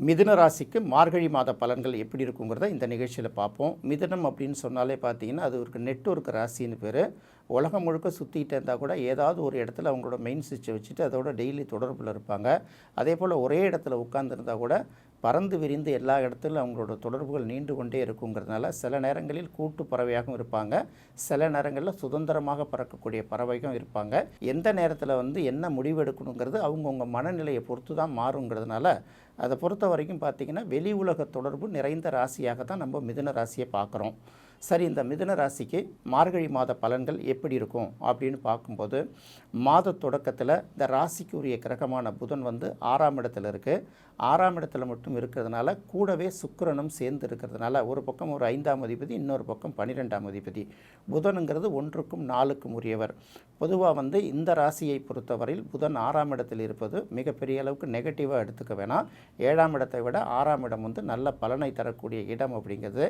மிதுன ராசிக்கு மார்கழி மாத பலன்கள் எப்படி இருக்குங்கிறத இந்த நிகழ்ச்சியில் பார்ப்போம். மிதுனம் அப்படின்னு சொன்னாலே பார்த்தீங்கன்னா அது ஒரு நெட்வொர்க் ராசின்னு பேர். உலகம் முழுக்க சுற்றிக்கிட்டே இருந்தால் கூட ஏதாவது ஒரு இடத்துல அவங்களோட மெயின் சுவிட்சை வச்சுட்டு அதோட டெய்லி தொடர்பில் இருப்பாங்க. அதே போல் ஒரே இடத்துல உட்கார்ந்துருந்தால் கூட பறந்து விரிந்து எல்லா இடத்துலையும் அவங்களோட தொடர்புகள் நீண்டு கொண்டே இருக்குங்கிறதுனால சில நேரங்களில் கூட்டு பறவையாகவும் இருப்பாங்க, சில நேரங்களில் சுதந்திரமாக பறக்கக்கூடிய பறவையும் இருப்பாங்க. எந்த நேரத்தில் என்ன முடிவு எடுக்கணுங்கிறது அவங்கவுங்க மனநிலையை பொறுத்து தான் மாறுங்கிறதுனால அதை பொறுத்த வரைக்கும் பார்த்திங்கன்னா வெளி உலக தொடர்பு நிறைந்த ராசியாக தான் நம்ம மிதுன ராசியை பார்க்குறோம். சரி, இந்த மிதுன ராசிக்கு மார்கழி மாத பலன்கள் எப்படி இருக்கும் அப்படின்னு பார்க்கும்போது, மாத தொடக்கத்தில் இந்த ராசிக்கு உரிய கிரகமான புதன் 6ஆம் இடத்துல இருக்குது. 6ஆம் இடத்துல மட்டும் இருக்கிறதுனால கூடவே சுக்கிரனும் சேர்ந்து இருக்கிறதுனால ஒரு பக்கம் ஒரு 5ஆம் அதிபதி, இன்னொரு பக்கம் 12ஆம் அதிபதி. புதனுங்கிறது 1க்கும் 4க்கும் உரியவர். பொதுவாக இந்த ராசியை பொறுத்தவரையில் புதன் 6ஆம் இடத்தில் இருப்பது மிகப்பெரிய அளவுக்கு நெகட்டிவாக எடுத்துக்க வேணாம். 7ஆம் இடத்தை விட 6ஆம் இடம் நல்ல பலனை தரக்கூடிய இடம் அப்படிங்கிறது.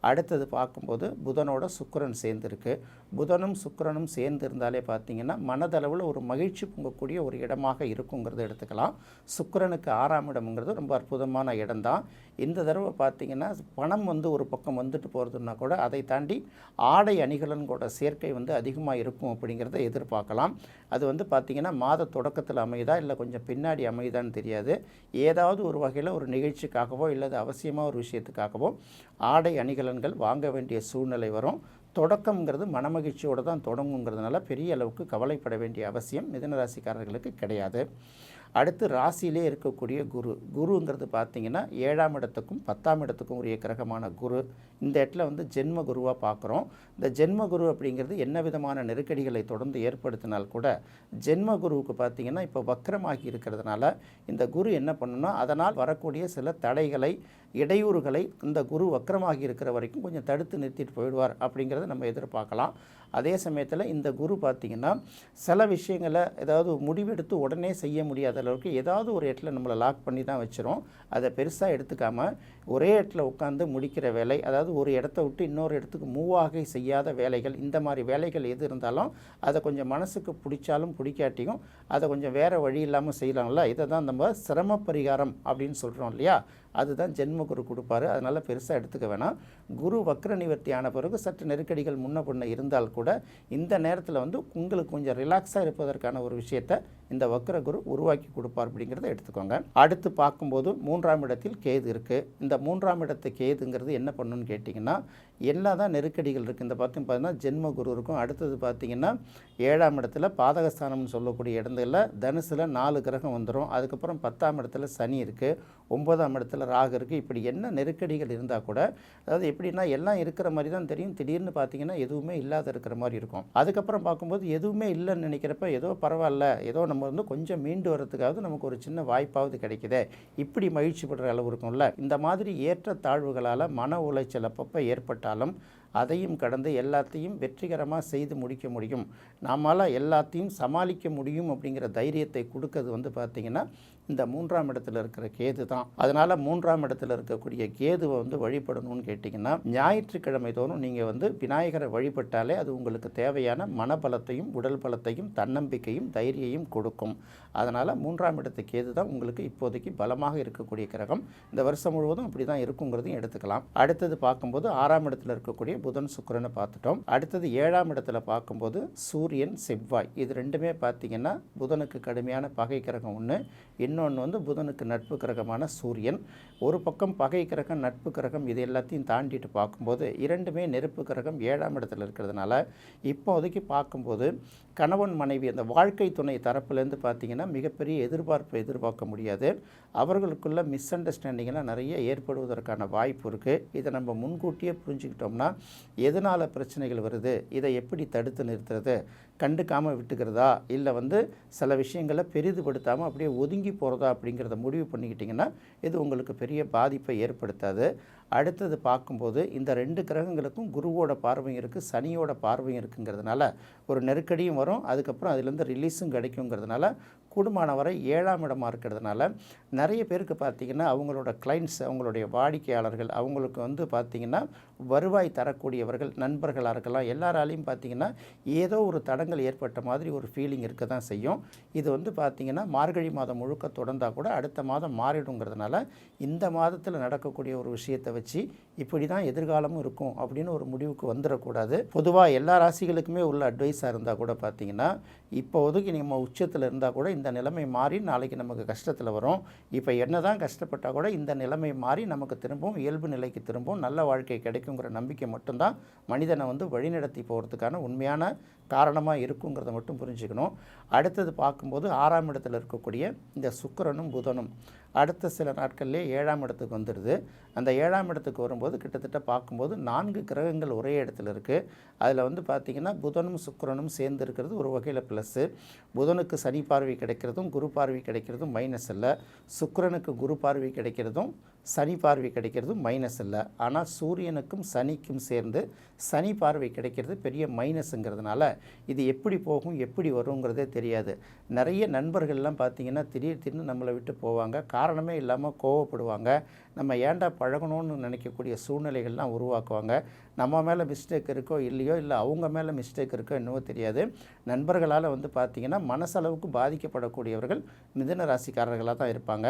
அடுத்தது பார்க்கும்போது புதனோட சுக்கிரன் சேர்ந்துருக்கு. புதனும் சுக்கிரனும் சேர்ந்து இருந்தாலே பார்த்திங்கன்னா மனதளவில் ஒரு மகிழ்ச்சி பொங்கக்கூடிய ஒரு இடமாக இருக்குங்கிறத எடுத்துக்கலாம். சுக்கிரனுக்கு 6ஆம் இடம்ங்கிறது ரொம்ப அற்புதமான இடம்தான். இந்த தடவை பார்த்திங்கன்னா பணம் ஒரு பக்கம் வந்துட்டு போகிறதுனா கூட அதை தாண்டி ஆடை அணிகலன்களோட சேர்க்கை அதிகமாக இருக்கும் அப்படிங்கிறத எதிர்பார்க்கலாம். அது பார்த்திங்கன்னா மாத தொடக்கத்தில் அமையுதா இல்லை கொஞ்சம் பின்னாடி அமையுதான்னு தெரியாது. ஏதாவது ஒரு வகையில் ஒரு நிகழ்ச்சிக்காகவோ இல்லை அவசியமாக ஒரு விஷயத்துக்காகவோ ஆடை அணிகலன்கள் வாங்க வேண்டிய சூழ்நிலை வரும். தொடக்கம்ங்கிறது மனமகிழ்ச்சியோடு தான் தொடங்குங்கிறதுனால பெரிய அளவுக்கு கவலைப்பட வேண்டிய அவசியம் மிதுன ராசிக்காரர்களுக்கு கிடையாது. அடுத்து ராசியிலே இருக்கக்கூடிய குருங்கிறது பார்த்திங்கன்னா 7ஆம் இடத்துக்கும் 10ஆம் இடத்துக்கும் உரிய கிரகமான குரு. இந்த இடத்துல ஜென்ம குருவாக பார்க்குறோம். இந்த ஜென்ம குரு அப்படிங்கிறது என்ன விதமான நெருக்கடிகளை தொடர்ந்து ஏற்படுத்தினால் கூட ஜென்ம குருவுக்கு பார்த்திங்கன்னா இப்போ வக்ரமாகி இருக்கிறதுனால இந்த குரு என்ன பண்ணணும்னா அதனால் வரக்கூடிய சில தடைகளை, இடையூறுகளை இந்த குரு வக்ரமாகி இருக்கிற வரைக்கும் கொஞ்சம் தடுத்து நிறுத்திட்டு போயிடுவார் அப்படிங்கிறத நம்ம எதிர்பார்க்கலாம். அதே சமயத்தில் இந்த குரு பார்த்திங்கன்னா சில விஷயங்களை ஏதாவது முடிவெடுத்து உடனே செய்ய முடியாத அளவுக்கு ஏதாவது ஒரு இடத்துல நம்மளை லாக் பண்ணி தான் வச்சிரும். அதை பெருசாக எடுத்துக்காமல் ஒரே இடத்துல உட்காந்து முடிக்கிற வேலை, அதாவது ஒரு இடத்த விட்டு இன்னொரு இடத்துக்கு மூவ் ஆக செய்யாத வேலைகள், இந்த மாதிரி வேலைகள் எது இருந்தாலும் அதை கொஞ்சம் மனசுக்கு பிடிச்சாலும் பிடிக்காட்டியும் அதை கொஞ்சம் வேறு வழி இல்லாமல் செய்யலாம்ல. இதை தான் நம்ம சிரம பரிகாரம் அப்படின்னு சொல்கிறோம் இல்லையா, அதுதான் ஜென்ம குரு கொடுப்பாரு. அதனால் பெருசாக எடுத்துக்க வேணாம். குரு வக்ர நிவர்த்தி ஆன பிறகு சற்று நெருக்கடிகள் முன்ன பின்ன இருந்தால் கூட இந்த நேரத்தில் உங்களுக்கு கொஞ்சம் ரிலாக்ஸாக இருப்பதற்கான ஒரு விஷயத்தை இந்த வக்ர குரு உருவாக்கி கொடுப்பார் அப்படிங்கிறத எடுத்துக்கோங்க. அடுத்து பார்க்கும்போது 3ஆம் இடத்தில் கேது இருக்குது. இந்த 3ஆம் இடத்து கேதுங்கிறது என்ன பண்ணுன்னு கேட்டிங்கன்னா என்ன தான் நெருக்கடிகள் இருக்குது. இந்த பார்த்தீங்கன்னா ஜென்ம குரு இருக்கும். அடுத்தது பார்த்திங்கன்னா 7ஆம் இடத்துல பாதகஸ்தானம்னு சொல்லக்கூடிய இடத்துல தனுசில் 4 கிரகம் வந்துடும். அதுக்கப்புறம் 10ஆம் இடத்துல சனி இருக்குது, 9ஆம் இடத்துல ராகு இருக்குது. இப்படி என்ன நெருக்கடிகள் இருந்தால் கூட, அதாவது எப்படின்னா எல்லாம் இருக்கிற மாதிரி தான் தெரியும், திடீர்னு பார்த்திங்கன்னா எதுவுமே இல்லாத இருக்கிற மாதிரி இருக்கும். அதுக்கப்புறம் பார்க்கும்போது எதுவுமே இல்லைன்னு நினைக்கிறப்ப ஏதோ பரவாயில்ல, ஏதோ நம்ம கொஞ்சம் மீண்டு வரதுக்காவது நமக்கு ஒரு சின்ன வாய்ப்பாவது கிடைக்குதே, இப்படி மகிழ்ச்சி படுற அளவு இருக்கும்ல. இந்த மாதிரி ஏற்ற தாழ்வுகளால் மன உளைச்சல் அப்பப்போ ஏற்பட்டாலும் அதையும் கடந்து எல்லாத்தையும் வெற்றிகரமாக செய்து முடிக்க முடியும், நம்மளால் எல்லாத்தையும் சமாளிக்க முடியும் அப்படிங்கிற தைரியத்தை கொடுக்கறது பார்த்திங்கன்னா இந்த 3ஆம் இடத்துல இருக்கிற கேது தான். அதனால் 3ஆம் இடத்துல இருக்கக்கூடிய கேதுவை வழிபடணும்னு கேட்டிங்கன்னா ஞாயிற்றுக்கிழமை தோறும் நீங்கள் விநாயகரை வழிபட்டாலே அது உங்களுக்கு தேவையான மனபலத்தையும் உடல் பலத்தையும் தன்னம்பிக்கையும் தைரியையும் கொடுக்கும். அதனால் 3ஆம் இடத்து கேது தான் உங்களுக்கு இப்போதைக்கு பலமாக இருக்கக்கூடிய கிரகம். இந்த வருஷம் முழுவதும் அப்படி தான் இருக்குங்கிறதையும் எடுத்துக்கலாம். அடுத்தது பார்க்கும்போது 6ஆம் இடத்துல இருக்கக்கூடிய புதன் சுக்கிரனை பார்த்துட்டோம். அடுத்தது 7ஆம் இடத்துல பார்க்கும்போது சூரியன் செவ்வாய், இது ரெண்டுமே பார்த்திங்கன்னா புதனுக்கு கடுமையான பகை கிரகம் ஒன்று, இன்னொன்று புதனுக்கு நட்பு கிரகமான சூரியன். ஒரு பக்கம் பகை கிரகம் நட்பு கிரகம் இது எல்லாத்தையும் தாண்டிட்டு பார்க்கும்போது இரண்டுமே நெருப்பு கிரகம் 7ஆம் இடத்துல இருக்கிறதுனால இப்போதைக்கு பார்க்கும்போது கணவன் மனைவி அந்த வாழ்க்கை துணை தரப்புலேருந்து பார்த்திங்கன்னா மிகப்பெரிய எதிர்பார்ப்பை எதிர்பார்க்க முடியாது. அவர்களுக்குள்ள மிஸ் அண்டர்ஸ்டாண்டிங்கெல்லாம் நிறைய ஏற்படுவதற்கான வாய்ப்பு இருக்குது. இதை நம்ம முன்கூட்டியே புரிஞ்சுக்கிட்டோம்னா எதனால் பிரச்சனைகள் வருது, இதை எப்படி தடுத்து நிறுத்துறது, கண்டுக்காமல் விட்டுக்கிறதா இல்லை சில விஷயங்களை பெரிதுபடுத்தாமல் அப்படியே ஒதுங்கி போகிறதா அப்படிங்கிறத முடிவு பண்ணிக்கிட்டிங்கன்னா இது உங்களுக்கு பெரிய பாதிப்பை ஏற்படுத்தாது. அடுத்தது பார்க்கும்போது இந்த 2 கிரகங்களுக்கும் குருவோட பார்வையும் இருக்குது, சனியோட பார்வையும் இருக்குங்கிறதுனால ஒரு நெருக்கடியும் வரும். அதுக்கப்புறம் அதுலேருந்து ரிலீஸும் கிடைக்குங்கிறதுனால கூடுமான வரை 7ஆம் இடமாக இருக்கிறதுனால நிறைய பேருக்கு பார்த்திங்கன்னா அவங்களோட கிளைண்ட்ஸ், அவங்களுடைய வாடிக்கையாளர்கள், அவங்களுக்கு பார்த்திங்கன்னா வருவாய் தரக்கூடியவர்கள், நண்பர்களாக இருக்கலாம், எல்லாராலையும் பார்த்திங்கன்னா ஏதோ ஒரு தடங்கள் மாற்றங்கள் ஏற்பட்ட மாதிரி ஒரு ஃபீலிங் இருக்க தான் செய்யும். இது வந்து பார்த்திங்கன்னா மார்கழி மாதம் முழுக்க தொடர்ந்தால் கூட அடுத்த மாதம் மாறிடுங்கிறதுனால இந்த மாதத்தில் நடக்கக்கூடிய ஒரு விஷயத்தை வச்சு இப்படி தான் எதிர்காலமும் இருக்கும் அப்படின்னு ஒரு முடிவுக்கு வந்துடக்கூடாது. பொதுவாக எல்லா ராசிகளுக்குமே உள்ள அட்வைஸாக இருந்தால் கூட பார்த்திங்கன்னா இப்போதைக்கு நம்ம உச்சத்தில் இருந்தால் கூட இந்த நிலைமை மாறி நாளைக்கு நமக்கு கஷ்டத்தில் வரும். இப்போ என்ன தான் கஷ்டப்பட்டால் கூட இந்த நிலைமை மாறி நமக்கு திரும்பவும் இயல்பு நிலைக்கு திரும்பவும் நல்ல வாழ்க்கை கிடைக்குங்கிற நம்பிக்கை மட்டும்தான் மனிதனை வந்து வழிநடத்தி போகிறதுக்கான உண்மையான காரணமாக இருக்குங்கிறத மட்டும் புரிஞ்சுக்கணும். அடுத்தது பார்க்கும்போது 6ஆம் இடத்துல இருக்கக்கூடிய இந்த சுக்கிரனும் புதனும் அடுத்த சில நாட்கள்லேயே 7ஆம் இடத்துக்கு வந்துடுது. அந்த 7ஆம் இடத்துக்கு வரும்போது கிட்டத்தட்ட பார்க்கும்போது 4 கிரகங்கள் ஒரே இடத்துல இருக்குது. அதில் வந்து பார்த்திங்கன்னா புதனும் சுக்கிரனும் சேர்ந்து இருக்கிறது ஒரு வகையில் ப்ளஸ்ஸு. புதனுக்கு சனி பார்வை கிடைக்கிறதும் குரு பார்வை கிடைக்கிறதும் மைனஸ் இல்லை. சுக்கிரனுக்கு குரு பார்வை கிடைக்கிறதும் சனி பார்வை கிடைக்கிறதும் மைனஸ் இல்லை. ஆனால் சூரியனுக்கும் சனிக்கும் சேர்ந்து சனி பார்வை கிடைக்கிறது பெரிய மைனஸுங்கிறதுனால இது எப்படி போகும் எப்படி வருங்கிறதே தெரியாது. நிறைய நண்பர்கள்லாம் பார்த்திங்கன்னா திடீர்னு நம்மளை விட்டு போவாங்க, காரணமே இல்லாமல் கோவப்படுவாங்க, நம்ம ஏன்டா பழகணும்னு நினைக்கக்கூடிய சூழ்நிலைகள்லாம் உருவாக்குவாங்க. நம்ம மேலே மிஸ்டேக் இருக்கோ இல்லையோ, இல்லை அவங்க மேலே மிஸ்டேக் இருக்கோ என்னவோ தெரியாது. நண்பர்களால் வந்து பார்த்திங்கன்னா மனசளவுக்கு பாதிக்கப்படக்கூடியவர்கள் மிதுன ராசிக்காரர்களாக தான் இருப்பாங்க.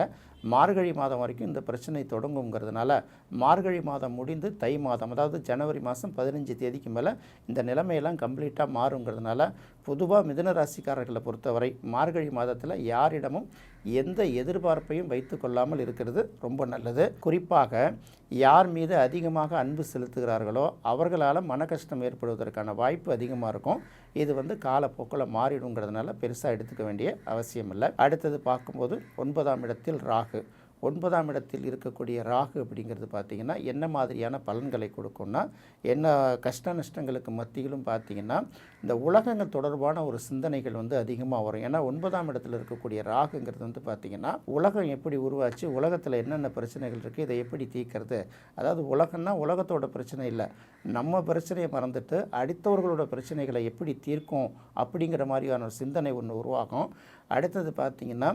மார்கழி மாதம் வரைக்கும் இந்த பிரச்சனை தொடங்குங்கிறதுனால மார்கழி மாதம் முடிந்து தை மாதம், அதாவது ஜனவரி மாதம் 15 தேதிக்கு மேலே இந்த நிலைமையெல்லாம் கம்ப்ளீட்டாக மாறுங்கிறதுனால பொதுவாக மிதுன ராசிக்காரர்களை பொறுத்தவரை மார்கழி மாதத்தில் யாரிடமும் எந்த எதிர்பார்ப்பையும் வைத்து கொள்ளாமல் இருக்கிறது ரொம்ப நல்லது. குறிப்பாக யார் மீது அதிகமாக அன்பு செலுத்துகிறார்களோ அவர்களால் மன கஷ்டம் ஏற்படுவதற்கான வாய்ப்பு அதிகமாக இருக்கும். இது வந்து காலப்போக்கில் மாறிடுங்கிறதுனால பெருசாக எடுத்துக்க வேண்டிய அவசியம் இல்லை. அடுத்தது பார்க்கும்போது 9ஆம் இடத்தில் ராகு. 9ஆம் இடத்தில் இருக்கக்கூடிய ராகு அப்படிங்கிறது பார்த்திங்கன்னா என்ன மாதிரியான பலன்களை கொடுக்கும்னா, என்ன கஷ்ட நஷ்டங்களுக்கு மத்தியிலும் பார்த்திங்கன்னா இந்த உலகங்கள் தொடர்பான ஒரு சிந்தனைகள் வந்து அதிகமாக வரும். ஏன்னா 9ஆம் இடத்தில் இருக்கக்கூடிய ராகுங்கிறது வந்து பார்த்திங்கன்னா உலகம் எப்படி உருவாச்சு, உலகத்தில் என்னென்ன பிரச்சனைகள் இருக்குது, இதை எப்படி தீர்க்கிறது. அதாவது உலகம்னா உலகத்தோட பிரச்சனை இல்லை, நம்ம பிரச்சனையை மறந்துட்டு அடுத்தவர்களோட பிரச்சனைகளை எப்படி தீர்க்கும் அப்படிங்கிற மாதிரியான ஒரு சிந்தனை ஒன்று உருவாகும். அடுத்தது பார்த்திங்கன்னா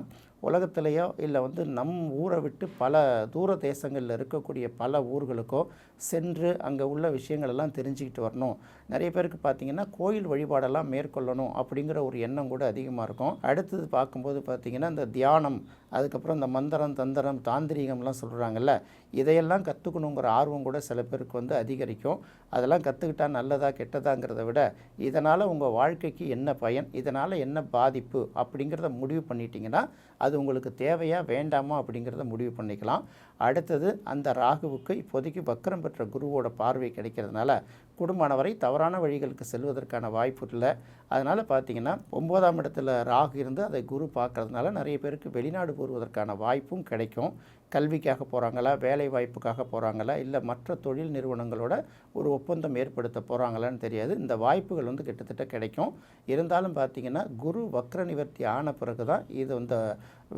உலகத்திலேயோ இல்லை வந்து நம் ஊரை விட்டு பல தூர தேசங்களில் இருக்கக்கூடிய பல ஊர்களுக்கோ சென்று அங்கே உள்ள விஷயங்கள் எல்லாம் தெரிஞ்சுக்கிட்டு வரணும். நிறைய பேருக்கு பார்த்திங்கன்னா கோயில் வழிபாடெல்லாம் மேற்கொள்ளணும் அப்படிங்கிற ஒரு எண்ணம் கூட அதிகமாக இருக்கும். அடுத்தது பார்க்கும்போது பார்த்திங்கன்னா இந்த தியானம், அதுக்கப்புறம் இந்த மந்திரம் தந்திரம் தாந்திரிகம்லாம் சொல்கிறாங்கல்ல, இதையெல்லாம் கற்றுக்கணுங்கிற ஆர்வம் கூட சில பேருக்கு வந்து அதிகரிக்கும். அதெல்லாம் கற்றுக்கிட்டால் நல்லதா கெட்டதாங்கிறத விட இதனால் உங்கள் வாழ்க்கைக்கு என்ன பயன், இதனால் என்ன பாதிப்பு அப்படிங்கிறத முடிவு பண்ணிட்டீங்கன்னா அது உங்களுக்கு தேவையா வேண்டாமா அப்படிங்கிறத முடிவு பண்ணிக்கலாம். அடுத்தது அந்த ராகுவுக்கு இப்போதைக்கு வக்ரம் பெற்ற குருவோட பார்வை கிடைக்கிறதுனால குடும்பமானவரை தவறான வழிகளுக்கு செல்வதற்கான வாய்ப்பு இல்லை. அதனால் பார்த்திங்கன்னா 9ஆம் இடத்துல ராகு இருந்து அதை குரு பார்க்கறதுனால நிறைய பேருக்கு வெளிநாடு போவதற்கான வாய்ப்பும் கிடைக்கும். கல்விக்காக போகிறாங்களா, வேலை வாய்ப்புக்காக போகிறாங்களா, இல்லை மற்ற தொழில் நிறுவனங்களோட ஒரு ஒப்பந்தம் ஏற்படுத்த போகிறாங்களான்னு தெரியாது. இந்த வாய்ப்புகள் வந்து கிட்டத்தட்ட கிடைக்கும். இருந்தாலும் பார்த்திங்கன்னா குரு வக்ர நிவர்த்தி ஆன பிறகு தான் இது இந்த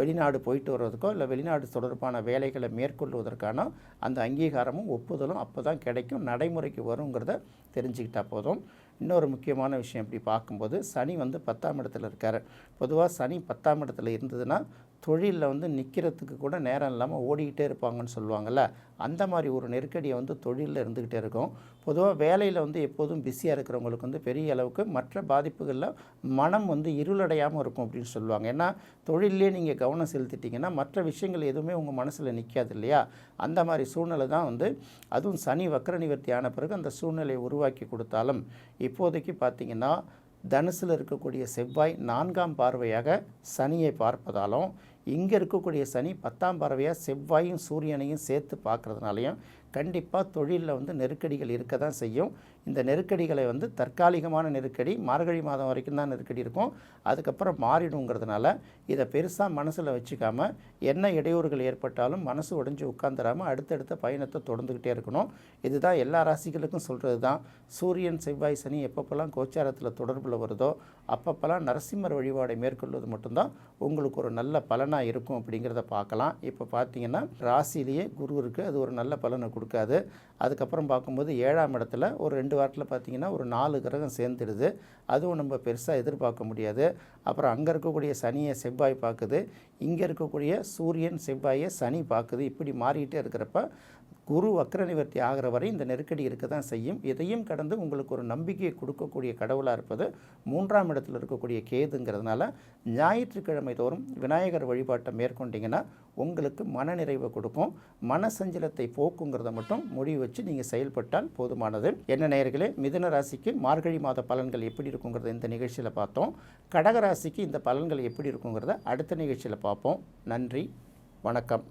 வெளிநாடு போயிட்டு வர்றதுக்கோ இல்லை வெளிநாடு தொடர்பான வேலைகளை மேற்கொள்வதற்கான அந்த அங்கீகாரமும் ஒப்புதலும் அப்போ தான் கிடைக்கும், நடைமுறைக்கு வருங்கிறத தெரிஞ்சுக்கிட்டால் போதும். இன்னொரு முக்கியமான விஷயம் இப்படி பார்க்கும்போது சனி வந்து 10ஆம் இடத்துல இருக்கார். பொதுவாக சனி 10ஆம் இடத்துல இருந்ததுன்னா தொழிலில் வந்து நிற்கிறதுக்கு கூட நேரம் இல்லாமல் ஓடிக்கிட்டே இருப்பாங்கன்னு சொல்லுவாங்கள்ல, அந்த மாதிரி ஒரு நெருக்கடியை வந்து தொழிலில் இருந்துக்கிட்டே இருக்கும். பொதுவாக வேலையில் வந்து எப்போதும் பிஸியாக இருக்கிறவங்களுக்கு வந்து பெரிய அளவுக்கு மற்ற பாதிப்புகளில் மனம் வந்து இருளடையாமல் இருக்கும் அப்படின்னு சொல்லுவாங்க. ஏன்னா தொழிலே நீங்கள் கவனம் செலுத்திட்டிங்கன்னா மற்ற விஷயங்கள் எதுவுமே உங்கள் மனசில் நிற்காது இல்லையா. அந்த மாதிரி சூழ்நிலை தான் வந்து அதுவும் சனி வக்ர நிவர்த்தி ஆன பிறகு அந்த சூழ்நிலையை உருவாக்கி கொடுத்தாலும் இப்போதைக்கு பார்த்திங்கன்னா தனுசில் இருக்கக்கூடிய செவ்வாய் 4ஆம் பார்வையாக சனியை பார்ப்பதாலும் இங்கே இருக்கக்கூடிய சனி 10ஆம் பார்வையாக செவ்வாயும் சூரியனையும் சேர்த்து பார்க்குறதுனாலையும் கண்டிப்பாக தொழிலில் வந்து நெருக்கடிகள் இருக்க தான் செய்யும். இந்த நெருக்கடிகளை வந்து தற்காலிகமான நெருக்கடி, மார்கழி மாதம் வரைக்கும் தான் நெருக்கடி இருக்கும், அதுக்கப்புறம் மாறிடுங்கிறதுனால இதை பெருசாக மனசில் வச்சுக்காமல் என்ன இடையூறுகள் ஏற்பட்டாலும் மனசு உடைஞ்சு உட்காந்துடாமல் அடுத்தடுத்த பயணத்தை தொடர்ந்துக்கிட்டே இருக்கணும். இதுதான் எல்லா ராசிகளுக்கும் சொல்கிறது தான். சூரியன் செவ்வாய் சனி எப்பப்பெல்லாம் கோச்சாரத்தில் தொடர்பில் வருதோ அப்பப்பெல்லாம் நரசிம்மர் வழிபாடை மேற்கொள்வது மட்டும்தான் உங்களுக்கு ஒரு நல்ல பலனாக இருக்கும் அப்படிங்கிறத பார்க்கலாம். இப்போ பார்த்தீங்கன்னா ராசிலேயே குரு இருக்குது, அது ஒரு நல்ல பலனை கொடுக்காது. அதுக்கப்புறம் பார்க்கும்போது 7ஆம் இடத்துல ஒரு 2 வாரத்தில் பார்த்திங்கன்னா ஒரு 4 கிரகம் சேர்ந்துடுது. அதுவும் நம்ம பெருசாக எதிர்பார்க்க முடியாது. அப்புறம் அங்கே இருக்கக்கூடிய சனியை செவ்வாய் பார்க்குது, இங்கே இருக்கக்கூடிய சூரியன் செவ்வாயை சனி பார்க்குது. இப்படி மாறிக்கிட்டே இருக்கிறப்ப குரு வக்ர நிவர்த்தி ஆகிற வரை இந்த நெருக்கடி இருக்க தான் செய்யும். இதையும் கடந்து உங்களுக்கு ஒரு நம்பிக்கையை கொடுக்கக்கூடிய கடவுளாக இருப்பது 3ஆம் இடத்தில் இருக்கக்கூடிய கேதுங்கிறதுனால ஞாயிற்றுக்கிழமை தோறும் விநாயகர் வழிபாட்டை மேற்கொண்டீங்கன்னா உங்களுக்கு மனநிறைவை கொடுக்கும். மனசஞ்சலத்தை போக்குங்கிறத மட்டும் முடிவு வச்சு நீங்கள் செயல்பட்டால் போதுமானது. என்ன நேயர்களே, மிதுன ராசிக்கு மார்கழி மாத பலன்கள் எப்படி இருக்குங்கிறத இந்த நிகழ்ச்சியில் பார்த்தோம். கடக ராசிக்கு இந்த பலன்கள் எப்படி இருக்குங்கிறத அடுத்த நிகழ்ச்சியில் பார்ப்போம். நன்றி, வணக்கம்.